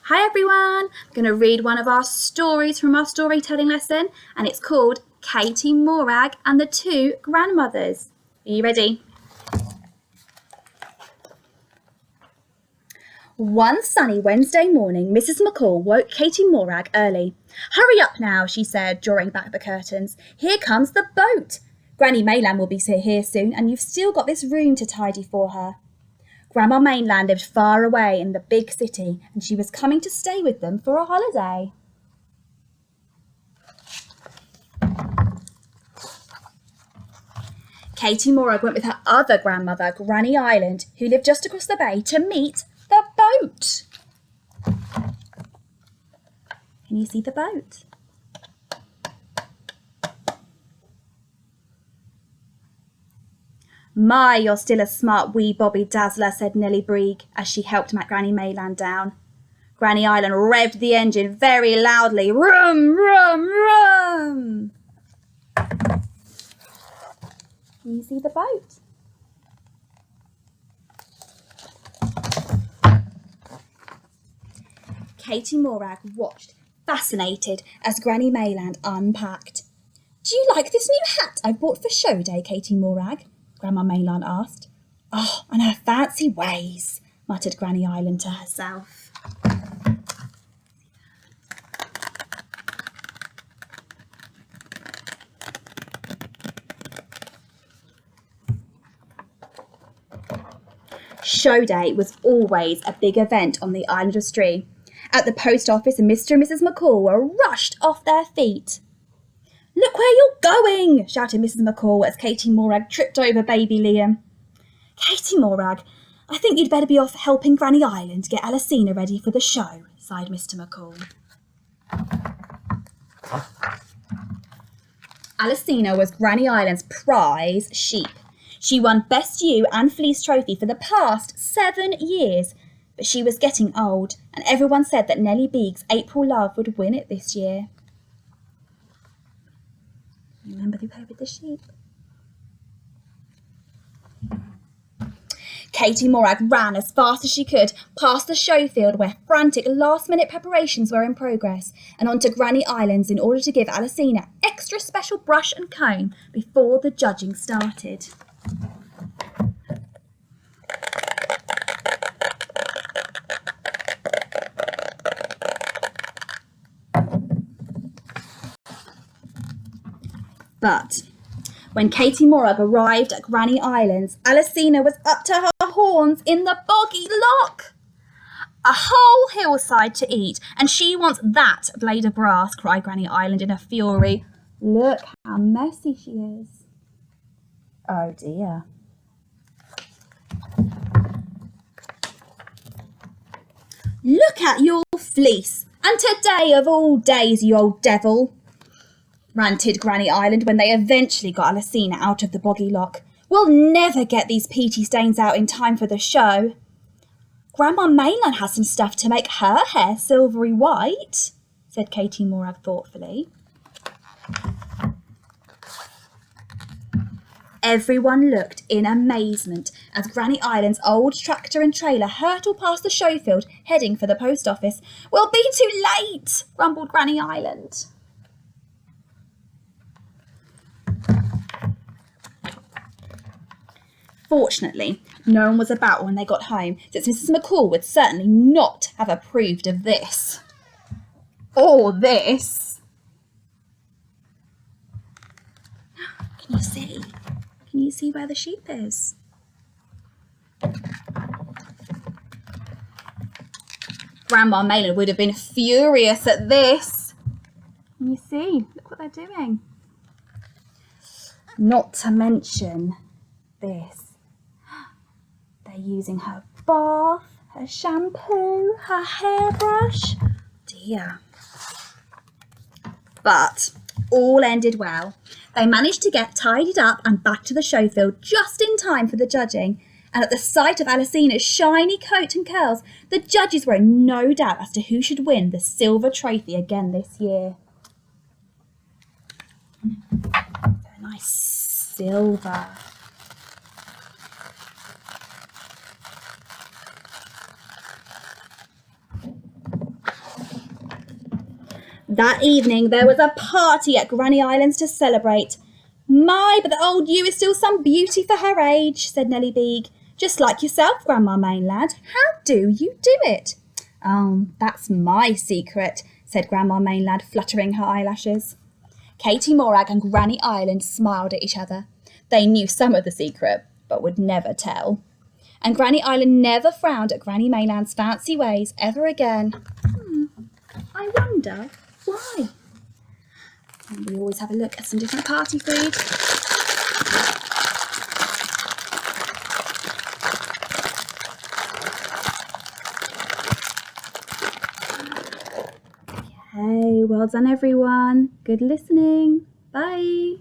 Hi everyone! I'm going to read one of our stories from our storytelling lesson, and it's called Katie, Morag and the Two Grandmothers. Are you ready? One sunny Wednesday morning, Mrs. McCall woke Katie Morag early. "Hurry up now," she said, drawing back the curtains. "Here comes the boat. Granny Mayland will be here soon, and you've still got this room to tidy for her." Grandma Mayland lived far away in the big city, and she was coming to stay with them for a holiday. Katie Morag went with her other grandmother, Granny Island, who lived just across the bay, to meet the boat. Can you see the boat? "My, you're still a smart wee Bobby Dazzler," said Nellie Breeg as she helped Granny Mayland down. Granny Island revved the engine very loudly. Rum, rum, rum! Can you see the boat? Katie Morag watched, fascinated, as Granny Mayland unpacked. "Do you like this new hat I bought for show day, Katie Morag?" Grandma Mayland asked. "Oh, and her fancy ways," muttered Granny Island to herself. Show day was always a big event on the island of Stree. At the post office, Mr. and Mrs. McCall were rushed off their feet. "Look where you're going!" shouted Mrs. McCall as Katie Morag tripped over baby Liam. "Katie Morag, I think you'd better be off helping Granny Island get Alicina ready for the show," sighed Mr. McCall. Alicina was Granny Island's prize sheep. She won Best Ewe and Fleece Trophy for the past 7 years, but she was getting old, and everyone said that Nellie Beeg's April Love would win it this year. Remember who played with the sheep? Katie Morag ran as fast as she could past the show field where frantic last-minute preparations were in progress and onto Granny Islands in order to give Alicina extra special brush and comb before the judging started. But when Katie Morag arrived at Granny Islands, Alicina was up to her horns in the boggy lock. "A whole hillside to eat, and she wants that blade of grass," cried Granny Island in a fury. "Look how messy she is." Oh dear. "Look at your fleece, and today of all days, you old devil," ranted Granny Island when they eventually got Alicina out of the boggy lock. "We'll never get these peaty stains out in time for the show." "Grandma Mayland has some stuff to make her hair silvery white," said Katie Morag thoughtfully. Everyone looked in amazement as Granny Island's old tractor and trailer hurtled past the show field, heading for the post office. "We'll be too late," grumbled Granny Island. Fortunately, no one was about when they got home, since Mrs. McCall would certainly not have approved of this. Or this. Can you see? Can you see where the sheep is? Grandma Mayland would have been furious at this. Can you see? Look what they're doing. Not to mention this. They're using her bath, her shampoo, her hairbrush. Dear. But all ended well. They managed to get tidied up and back to the show field just in time for the judging. And at the sight of Alicina's shiny coat and curls, the judges were in no doubt as to who should win the silver trophy again this year. A nice silver. That evening there was a party at Granny Islands to celebrate. My, but the old ewe is still some beauty for her age, said Nellie Beag. Just like yourself, Grandma Mainland. How do you do it? Oh, that's my secret, said Grandma Mainland, fluttering her eyelashes. Katie Morag and Granny Island smiled at each other. They knew some of the secret, but would never tell. And Granny Island never frowned at Granny Mainland's fancy ways ever again. I wonder why. And we always have a look at some different party food. Okay, well done everyone. Good listening. Bye.